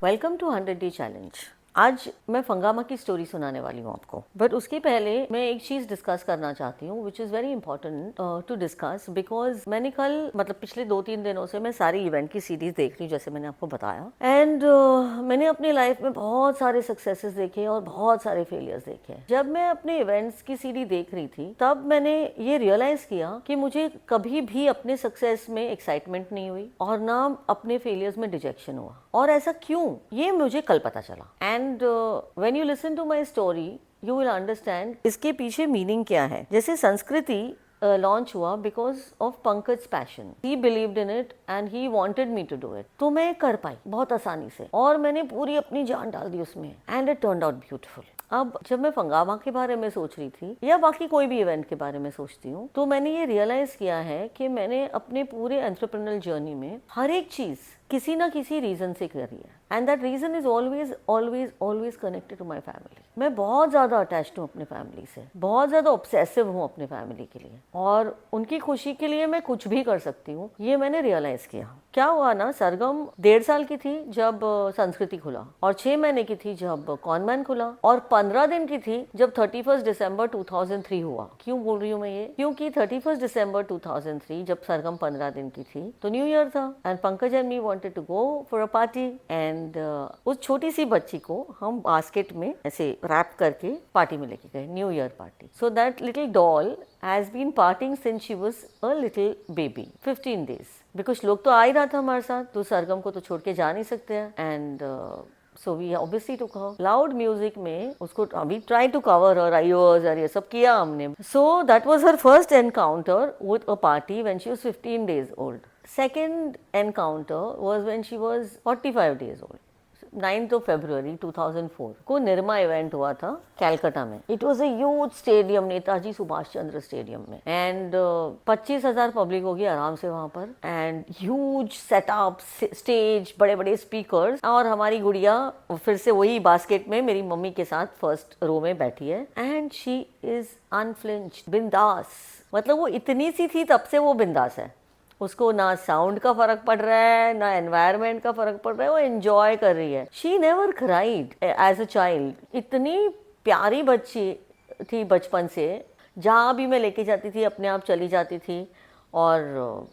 Welcome to 100 day challenge. आज मैं फंगामा की स्टोरी सुनाने वाली हूँ आपको, बट उसके पहले मैं एक चीज डिस्कस करना चाहती हूँ which is very important to discuss, because मैंने कल पिछले 2-3 दिनों से मैं सारी इवेंट की सीरीज देख रही हूँ, जैसे मैंने आपको बताया। एंड मैंने अपनी लाइफ में बहुत सारे सक्सेसेस देखे और बहुत सारे फेलियर्स देखे। जब मैं अपने इवेंट्स की सीरीज देख रही थी तब मैंने ये रियलाइज किया कि मुझे कभी भी अपने सक्सेस में एक्साइटमेंट नहीं हुई और ना अपने फेलियर्स में डिजेक्शन हुआ। और ऐसा क्यों, ये मुझे कल पता चला। And when you listen to my story you will understand इसके पीछे मीनिंग क्या है। जैसे संस्कृति लॉन्च हुआ because of Pankaj passion, he believed in it and he wanted me to do it, तो मैं कर पाई बहुत आसानी से और मैंने पूरी अपनी जान डाल दी उसमें and it turned out beautiful. अब जब मैं फंगामा के बारे में सोच रही थी या बाकी कोई भी इवेंट के बारे में सोचती हूँ तो मैंने ये रियलाइज किया है कि मैंने अपने पूरे एंटरप्रेन्योरल जर्नी में हर एक चीज किसी ना किसी रीजन से करी है and that reason is always always always connected to my family. मैं बहुत ज़्यादा अटैच्ड हूँ अपने फैमिली से, बहुत ज़्यादा ऑब्सेसिव हूँ अपने फैमिली के लिए और उनकी खुशी के लिए मैं कुछ भी कर सकती हूँ, ये मैंने रियलाइज़ किया। क्या हुआ ना, सरगम 1.5 साल की थी जब संस्कृति खुला और 6 महीने की थी जब कॉनमैन खुला और 15 दिन की थी जब 31 दिसंबर 2003 हुआ। क्यों बोल रही हूँ मैं ये, क्योंकि 31 दिसंबर 2003 जब सरगम 15 दिन की थी तो न्यू ईयर था and Pankaj and me wanted to go for a party and उस छोटी सी बच्ची को हम बास्केट में ऐसे रैप करके पार्टी में लेके गए, new year party. So that little doll has been parting since she was a little baby 15 days. Because लोग तो आ ही रहा था हमारे साथ, तो सरगम को तो छोड़ के जा नहीं सकते हैं and so we obviously to cover loud music में उसको we try to cover her ears और ये सब किया हमने। So that was her first encounter with a party when she was 15 days old. Second encounter was when she was 45 days old. 9th of February 2004 को Nirma event हुआ था कैलकाटा में। It was a huge stadium, Netaji Subhash Chandra stadium में and 25,000 public होगी आराम से वहां पर एंड ह्यूज सेटअप, स्टेज, बड़े बड़े स्पीकर्स और हमारी गुड़िया फिर से वही बास्केट में मेरी मम्मी के साथ फर्स्ट रो में बैठी है एंड शी इज अनफ्लिंच्ड, बिंदास। मतलब वो इतनी सी थी तब से वो बिंदास है, उसको ना साउंड का फर्क पड़ रहा है ना एनवायरनमेंट का फर्क पड़ रहा है, वो एंजॉय कर रही है। She never cried as a child. इतनी प्यारी बच्ची थी बचपन से, जहाँ भी मैं लेके जाती थी अपने आप चली जाती थी और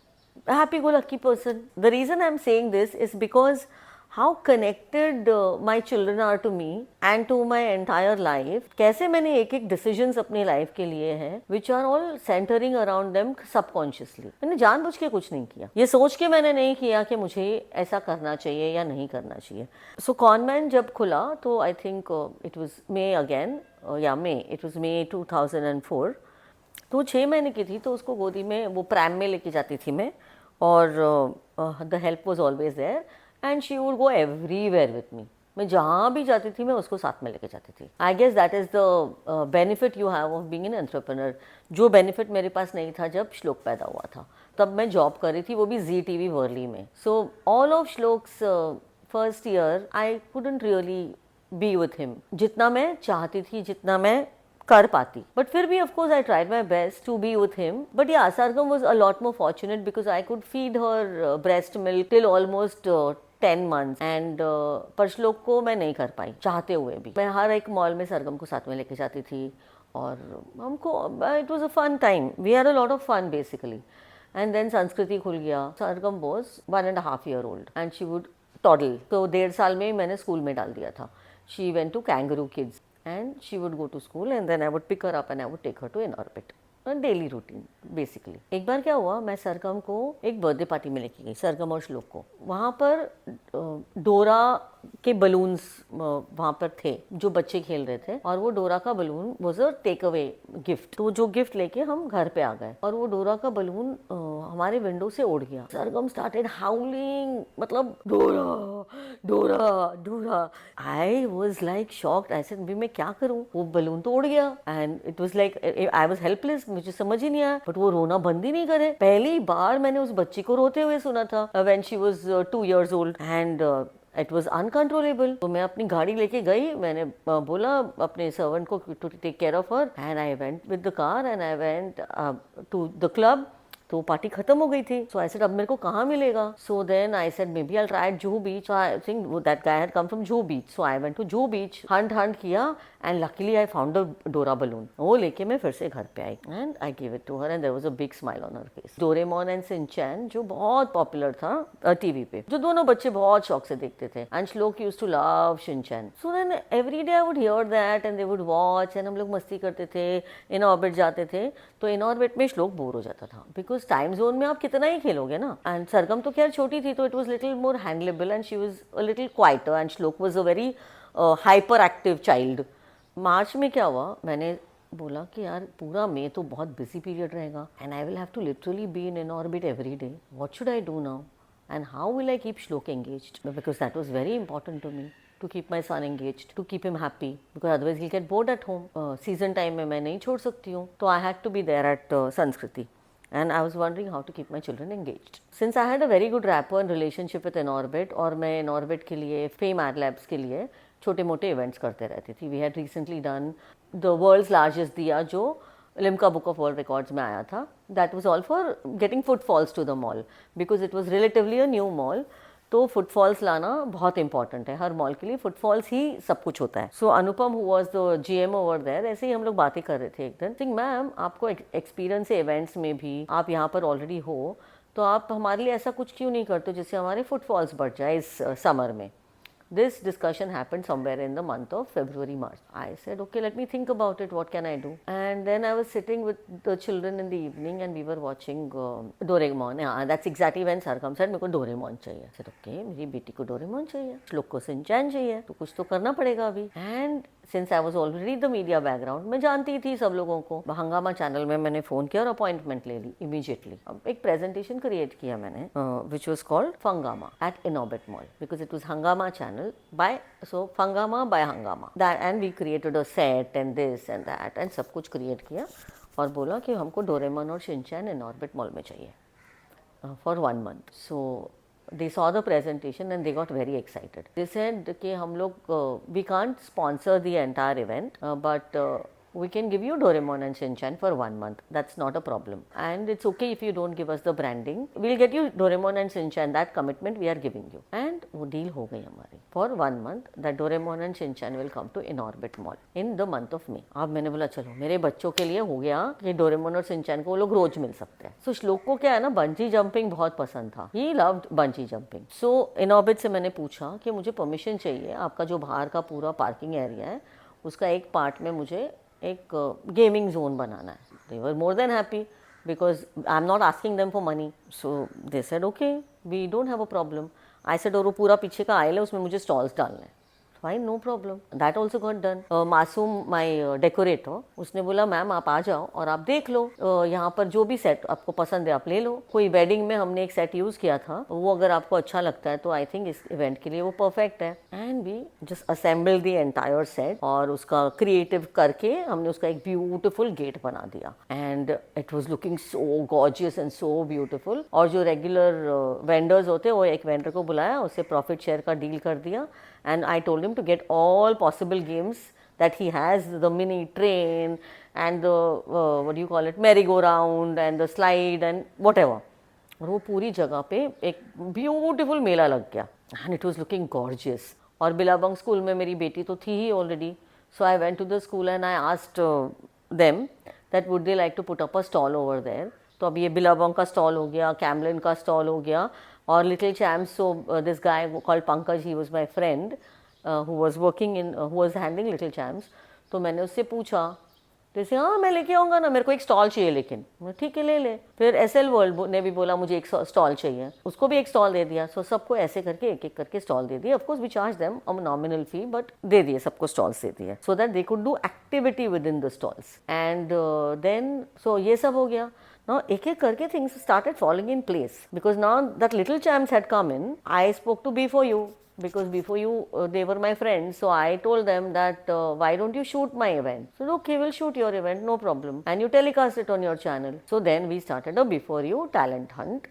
happy go lucky person. The reason I am saying this is because how connected my children are to me and to my entire life। कैसे मैंने एक एक डिसीजंस अपनी लाइफ के लिए हैं which are all centering around them subconsciously। मैंने जानबूझ के कुछ नहीं किया, ये सोच के मैंने नहीं किया कि मुझे ऐसा करना चाहिए या नहीं करना चाहिए। सो कॉनमैन जब खुला तो I think it was may again या मे इट वाज मे 2004। तो 6 महीने की थी तो उसको गोदी में वो प्रैम में लेके जाती थी मैं और the help was always there and she would go everywhere with me. मैं जहाँ भी जाती थी मैं उसको साथ में लेके जाती थी। I guess that is the benefit you have of being an entrepreneur, जो बेनिफिट मेरे पास नहीं था जब श्लोक पैदा हुआ था। तब मैं जॉब कर रही थी, वो भी जी टीवी वर्ली में। So all of shlokas first year I couldn't really be with him जितना मैं चाहती थी, जितना मैं कर पाती, बट फिर भी of course I tried my best to be with him. But yeah Sargam was a lot more fortunate because I could feed her breast milk till almost 10 months and पर श्लोक को मैं नहीं कर पाई चाहते हुए भी। मैं हर एक मॉल में सरगम को साथ में लेके जाती थी और हमको it was a fun time, we had a lot of fun basically. And then Sanskriti खुल गया, Sargam was 1.5 year old and she would toddle. तो 1.5 साल में मैंने स्कूल में डाल दिया था। She went to Kangaroo Kids and she would go to school and then I would pick her up and I would take her to In-Orbit। Daily routine basically. एक बार क्या हुआ, मैं सरगम को एक बर्थडे पार्टी में लेके गई, सरगम और श्लोक को। वहाँ पर डोरा के बलून्स वहाँ पर थे जो बच्चे खेल रहे थे और वो डोरा का balloon was a take away gift. तो जो गिफ्ट लेके हम घर पे आ गए और वो डोरा का बलून हमारे विंडो से उड़ गया। सरगम स्टार्टेड हाउलिंग, मतलब डोरा डोरा डोरा। I was like shocked. I said मैं क्या करूं, वो बलून तो उड़ गया and it was like I was helpless, मुझे समझ ही नहीं आया। बट वो रोना बंद ही नहीं करे। पहली बार मैंने उस बच्ची को रोते हुए सुना था when she was 2 years old and it was uncontrollable. तो मैं अपनी गाड़ी लेके गई, मैंने बोला अपने सर्वेंट को to take care of her and I went with the car and I went to the club तो पार्टी खत्म हो गई थी. सो आई सेड अब मेरे को कहाँ मिलेगा. So then I said maybe I try Juhu beach. I think that guy had come from Juhu beach. So I went to Juhu beach, hunt किया and luckily I found a Dora balloon. वो लेके मैं फिर से घर पे आई and I give it to her and there was a big smile on her face. Doraemon and Shinchan जो बहुत पॉपुलर था टीवी पे, जो दोनों बच्चे बहुत शौक से देखते थे. And Shlok used to love Shinchan. So then every day I would hear that and they would watch and हम लोग मस्ती करते थे, इन ऑर्बिट जाते थे. तो इन ऑर्बिट में श्लोक बोर हो जाता था बिकॉज टाइम जोन में आप कितना ही खेलोगे ना. एंड सरगम तो खैर छोटी थी तो it was little more handleable and she was a little quieter and Shlok was a very hyperactive child. March में क्या हुआ, मैंने बोला कि यार पूरा मई तो बहुत बिजी पीरियड रहेगा and I will have to literally be Inorbit every day. What should I do now and how will I keep Shlok engaged? Because that was very important to me, to keep my son engaged, to keep him happy, because otherwise he'll get bored at home. Season time में मैं नहीं छोड़ सकती हूँ, तो I had to be there at Sanskriti. And I was wondering how to keep my children engaged. Since I had a very good rapport and relationship with InOrbit, और मैं InOrbit के लिए, Fame Ad Labs के लिए छोटे मोटे events करते रहती थी. We had recently done the world's largest दिया जो Limca book of world records में आया था. That was all for getting footfalls to the mall because it was relatively a new mall. तो फुटफॉल्स लाना बहुत इंपॉर्टेंट है. हर मॉल के लिए फुटफॉल्स ही सब कुछ होता है. So Anupam who was the GM over there, ऐसे ही हम लोग बातें कर रहे थे एक दिन. थिंक मैम आपको एक्सपीरियंस है इवेंट्स में भी, आप यहाँ पर ऑलरेडी हो, तो आप हमारे लिए ऐसा कुछ क्यों नहीं करते जिससे हमारे फुटफॉल्स बढ़ जाए इस समर में. This discussion happened somewhere in the month of February, March. I said, okay, let me think about it. What can I do? And then I was sitting with the children in the evening and we were watching Doraemon. Yeah, that's exactly when Sargam said, मेरे को Doraemon चाहिए. I said, okay, मेरी बेटी को Doraemon चाहिए, श्लोक को Shinchan चाहिए, तो कुछ तो करना पड़ेगा अभी. And since I was already the media background, मैं जानती थी सब लोगों को. हंगामा चैनल में मैंने फ़ोन किया और अपॉइंटमेंट ले ली इमीडिएटली. अब एक प्रेजेंटेशन क्रिएट किया मैंने which was called Fangama at Inorbit mall because it was Hungama channel by so Fangama by Hangama that and we created a set and this and that and सब कुछ create किया और बोला कि हमको डोरेमोन और शिनचैन इन ऑर्बिट मॉल में चाहिए for 1 month. So they saw the presentation and they got very excited. They said कि हम लोग we can't sponsor the entire event but we can give you Doraemon and Shinchan for 1 month. That's not a problem. And it's okay if you don't give us the branding. We'll get you Doraemon and Shinchan. That commitment we are giving you. And वो deal हो गई हमारी. For 1 month, that Doraemon and Shinchan will come to InOrbit Mall in the month of May. अब मैंने बोला चलो मेरे बच्चों के लिए हो गया कि डोरेमोन और शिनचैन को वो लोग रोज मिल सकते हैं. So श्लोक को क्या है ना, बंजी जंपिंग बहुत पसंद था. He loved bungee jumping. So InOrbit से मैंने पूछा कि मुझे परमिशन चाहिए, आपका जो बाहर का पूरा पार्किंग एरिया है उसका एक पार्ट में मुझे एक गेमिंग जोन बनाना है. They were more than happy because I am not asking them for money. So they said okay we don't have a problem. I said और वो पूरा पीछे का आयल है उसमें मुझे स्टॉल्स डालने हैं. Fine, no problem, that also got done. Masoom my decorator उसने बोला मैम आप आ जाओ और आप देख लो यहाँ पर जो भी सेट आपको पसंद है आप ले लो. कोई वेडिंग में हमने एक सेट यूज़ किया था, वो अगर आपको अच्छा लगता है तो आई थिंक इस इवेंट के लिए वो परफेक्ट है. And we just assemble the entire set और उसका क्रिएटिव करके हमने उसका एक ब्यूटिफुल गेट बना दिया. And it was looking so gorgeous and so beautiful. और जो रेगुलर वेंडर्स होते हैं वो एक वेंडर को बुलाया, उससे प्रॉफिट शेयर का डील कर दिया. And I told him to get all possible games that he has, the mini train and the what do you call it, merry-go-round and the slide and whatever. और वो पूरी जगह पे एक beautiful मेला लग गया and it was looking gorgeous. और बिलाबंग school में मेरी बेटी तो थी ही already. So I went to the school and I asked them that would they like to put up a stall over there. तो अब ये बिलाबंग का स्टॉल हो गया, कैमलिन का स्टॉल हो गया और little champs. So this guy called Pankaj, he was my friend who was working in who was handling little champs. तो मैंने उससे पूछा, जैसे हाँ मैं लेके आऊँगा ना, मेरे को एक स्टॉल चाहिए. लेकिन ठीक है ले ले. फिर एसएल वर्ल्ड ने भी बोला मुझे एक स्टॉल चाहिए, उसको भी एक स्टॉल दे दिया. सो सबको ऐसे करके एक एक करके स्टॉल दे दिए. Of course we charge them a nominal fee but दे दिए, सबको स्टॉल्स दे दिए so that they could do activity within the stalls. And then so ये सब हो गया. Now, एक एक करके things started falling in place because now that little champs had come in, I spoke to B4U because B4U they were my friends. So I told them that why don't you shoot my event? So okay, we'll shoot your event, no problem, and you telecast it on your channel. So then we started a B4U talent hunt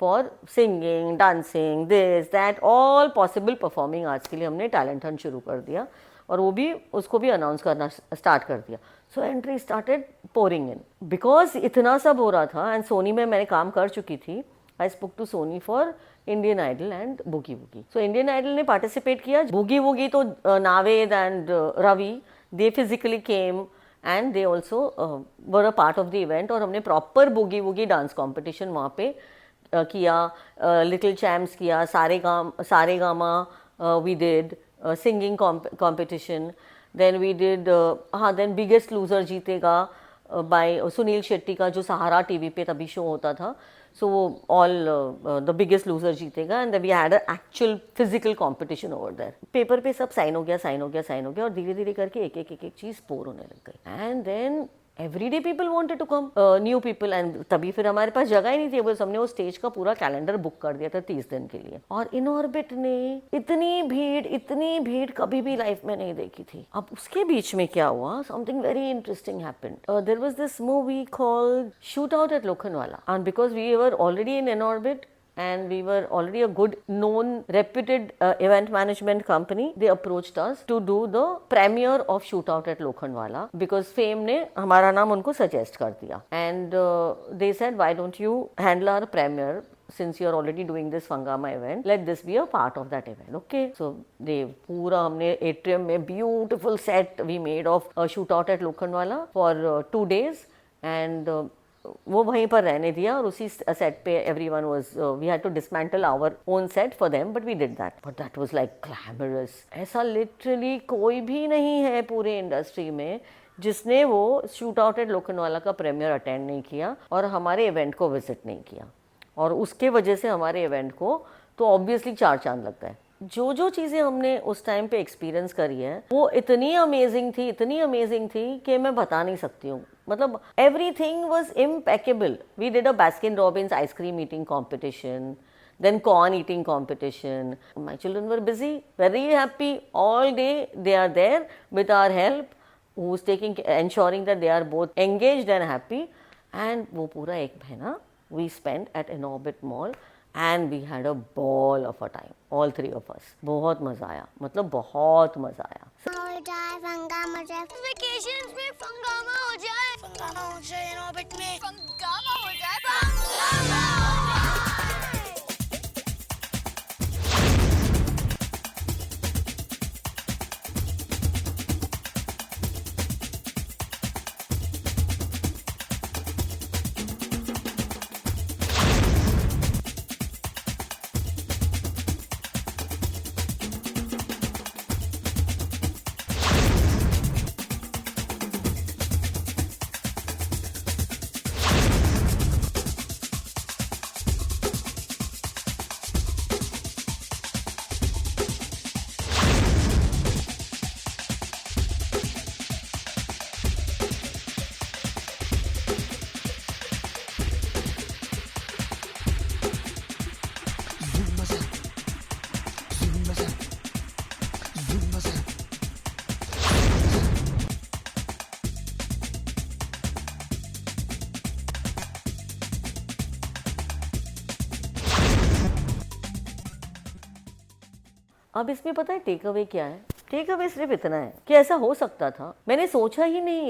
for singing, dancing, this, that, all possible performing arts के लिए हमने talent hunt शुरू कर दिया. और वो भी उसको भी अनाउंस करना स्टार्ट कर दिया. So entry started pouring in because इतना सब हो रहा था. एंड सोनी में मैंने काम कर चुकी थी. I spoke to Sony for Indian Idol and Boogie Woogie. So Indian Idol ने पार्टिसिपेट किया. बूगी वूगी तो Naved and Ravi they physically came and they also were a part of the event. और हमने proper Boogie Woogie dance competition वहाँ पे किया. Little champs किया, Saregama we did, singing competition. Then we did हाँ then biggest loser जीतेगा by Suniel Shetty का जो सहारा टीवी पे तभी शो होता था. So all the biggest loser जीतेगा. And we had a actual physical competition over there. Paper पे सब साइन हो गया और धीरे धीरे करके एक चीज़ पोर होने लग गई. And then everyday people wanted to come, new people. And तभी फिर हमारे पास जगह ही नहीं थी. बस हमने वो स्टेज का पूरा कैलेंडर बुक कर दिया था 30 दिन के लिए. और इन ऑर्बिट ने इतनी भीड़ कभी भी लाइफ में नहीं देखी थी. अब उसके बीच में क्या हुआ, something very interesting happened. There was this movie called Shootout at Lokhandwala. And because we were already Inorbit and we were already a good known reputed event management company, they approached us to do the premiere of Shootout at Lokhandwala because fame ने हमारा नाम उनको suggest कर दिया. And they said why don't you handle our premiere since you are already doing this Fangama event, let this be a part of that event. Okay, so they पूरा हमने atrium में beautiful set we made of Shootout at Lokhandwala for 2 days. And वो वहीं पर रहने दिया. और उसी सेट पे everyone was, we had to dismantle our own set for them, but we did that. But that was like glamorous. ऐसा literally कोई भी नहीं है पूरे इंडस्ट्री में जिसने वो शूट आउट एट लोखंडवाला का प्रीमियर अटेंड नहीं किया और हमारे इवेंट को विजिट नहीं किया. और उसके वजह से हमारे इवेंट को तो ऑब्वियसली 4 चांद लग गए. जो चीज़ें हमने उस टाइम पे एक्सपीरियंस करी है वो इतनी अमेजिंग थी कि मैं बता नहीं सकती हूँ. मतलब everything was impeccable. We did a Baskin Robbins ice cream eating competition, then corn eating competition. My children were busy, very happy all day. They are there with our help, who's ensuring that they are both engaged and happy. And वो पूरा एक महीना we spent at Inorbit Mall and we had a ball of a time, all 3 of us. बहुत मज़ा आया, मतलब बहुत मज़ा आया. फंगामा हो जाए वेकेशंस में, फंगामा हो जाए इनॉर्बिट में, फंगामा हो जाए. अब इसमें पता है टेक अवे क्या है? टेक अवे सिर्फ इतना है कि ऐसा हो सकता था. मैंने सोचा ही नहीं,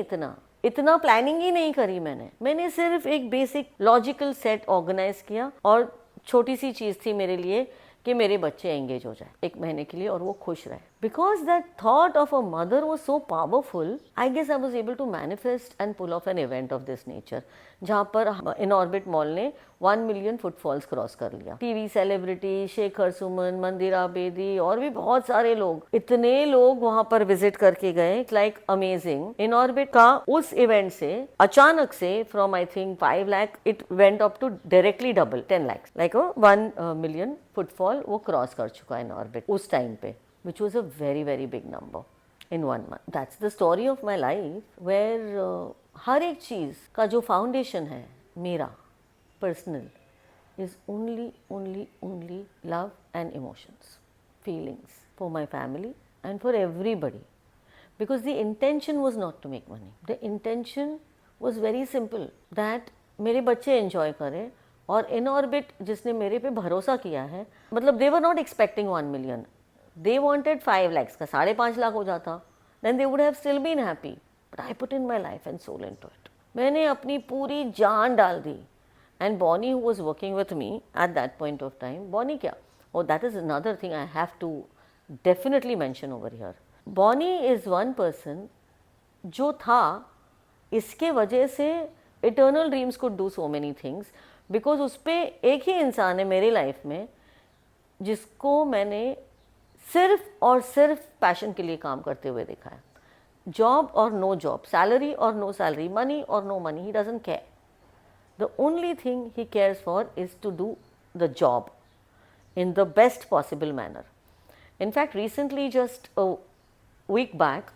इतना प्लानिंग ही नहीं करी मैंने सिर्फ एक बेसिक लॉजिकल सेट ऑर्गेनाइज किया. और छोटी सी चीज़ थी मेरे लिए कि मेरे बच्चे एंगेज हो जाए 1 महीने के लिए और वो खुश रहे. Because that thought of a mother was so powerful, I guess I was able to manifest and pull off an event of this nature, जहाँ पर इनऑर्बिट मॉल ने 1 मिलियन फुटफॉल्स क्रॉस कर लिया. टीवी सेलिब्रिटी शेखर सुमन, मंदिरा बेदी और भी बहुत सारे लोग, इतने लोग वहां पर विजिट करके गए. Like amazing. इनऑर्बिट का उस इवेंट से अचानक से from I think 5 lakh it went up to directly double 10 lakh. Like 1 million footfall वो क्रॉस कर चुका है इनऑर्बिट उस टाइम पे, which was a very very big number in 1 month. That's the story of my life where हर एक चीज़ का जो foundation है मेरा personal is only love and emotions, feelings for my family and for everybody, because the intention was not to make money. The intention was very simple that मेरे बच्चे enjoy करें. और Inorbit जिसने मेरे पे भरोसा किया है, मतलब they were not expecting 1 million. They wanted 5 lakhs का 5.5 लाख हो जाता, then they would have still been happy, but I put in my life and soul into it. मैंने अपनी पूरी जान डाल दी। And Bonny who was working with me at that point of time, Bonny क्या, और that is another thing I have to definitely mention over here. Bonny is one person जो था, इसके वजह से eternal dreams could do so many things, because उस पर एक ही इंसान है मेरी लाइफ में जिसको मैंने सिर्फ और सिर्फ पैशन के लिए काम करते हुए देखा है। जॉब और नो जॉब, सैलरी और नो सैलरी, मनी और no money, he doesn't care. The only thing he cares for is to do the job in the best possible manner. In fact, recently, just a week back,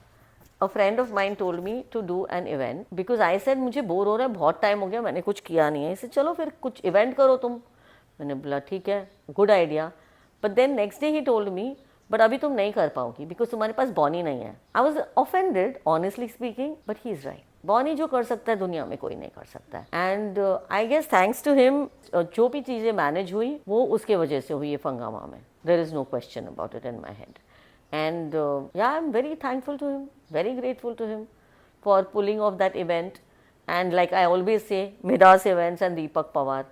a friend of mine told me to do an event because I said मुझे bore हो रहा है, बहुत time हो गया, मैंने कुछ किया नहीं है, इसे चलो फिर कुछ इवेंट करो तुम। मैंने बोला ठीक है, good idea. But then next day he told me, but अभी तुम नहीं कर पाओगी बिकॉज तुम्हारे पास बॉनी नहीं है। I was offended honestly speaking, but he is right. Bonnie जो कर सकता है दुनिया में कोई नहीं कर सकता है। And I guess thanks to him जो भी चीज़ें मैनेज हुई वो उसके वजह से हुई है फंगामा में। There is no question about it in my head. And yeah, I'm very thankful to him, very grateful to him for pulling off that event. And like I always say, Midas Events and Deepak Pawar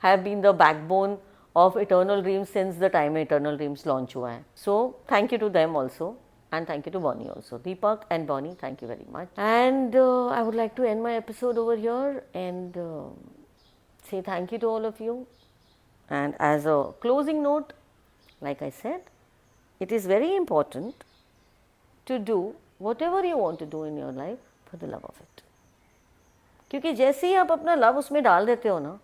have been the backbone of Eternal Dreams since the time Eternal Dreams launch हुआ है. So thank you to them also, and thank you to Bonnie also. Deepak and Bonnie, thank you very much. And I would like to end my episode over here and say thank you to all of you. And as a closing note, like I said, it is very important to do whatever you want to do in your life for the love of it. क्योंकि जैसे ही आप अपना love उसमें डाल देते हो ना,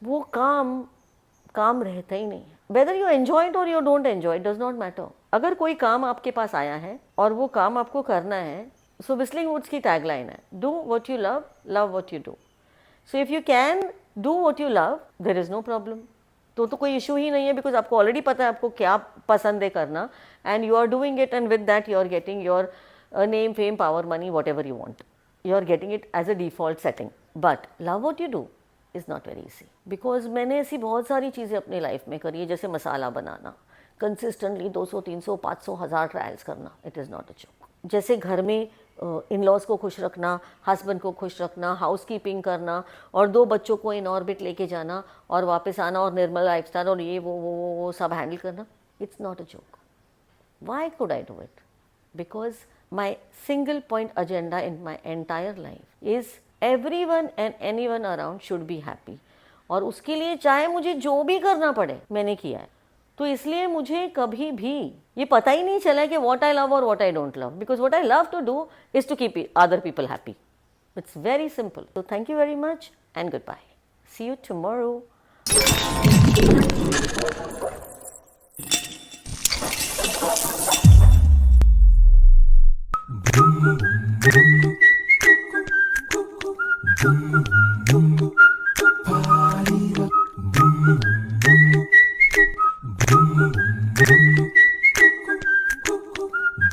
वो काम रहता ही नहीं है। Whether you enjoy it or you don't enjoy it does not matter. अगर कोई काम आपके पास आया है और वो काम आपको करना है, so Whistling Woods की टैगलाइन है, do what you love, love what you do. So if you can do what you love, there is no problem. तो कोई इशू ही नहीं है, बिकॉज आपको ऑलरेडी पता है आपको क्या पसंद है करना, and you are doing it, and with that you are getting your name, fame, power, money, whatever you want, you are getting it as a default setting. But love what you do is not very easy, because मैंने ऐसी बहुत सारी चीज़ें अपनी life में करी है, जैसे मसाला बनाना, कंसिस्टेंटली 200, 300, 500, 1000 ट्रायल्स करना, it is not a joke. जैसे घर में इन लॉज को खुश रखना, हस्बैंड को खुश रखना, हाउस कीपिंग करना, और 2 बच्चों को इन ऑर्बिट लेके जाना और वापस आना, और निर्मल लाइफस्टाइल और ये वो सब हैंडल करना, it's not a joke. Why could I do it? Because my single point agenda in my entire life is everyone and anyone around should be happy. और उसके लिए चाहे मुझे जो भी करना पड़े मैंने किया है. तो इसलिए मुझे कभी भी ये पता ही नहीं चला कि what I love और what I don't love, because what I love to do is to keep other people happy. It's very simple. So thank you very much and goodbye. See you tomorrow.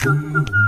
Boom.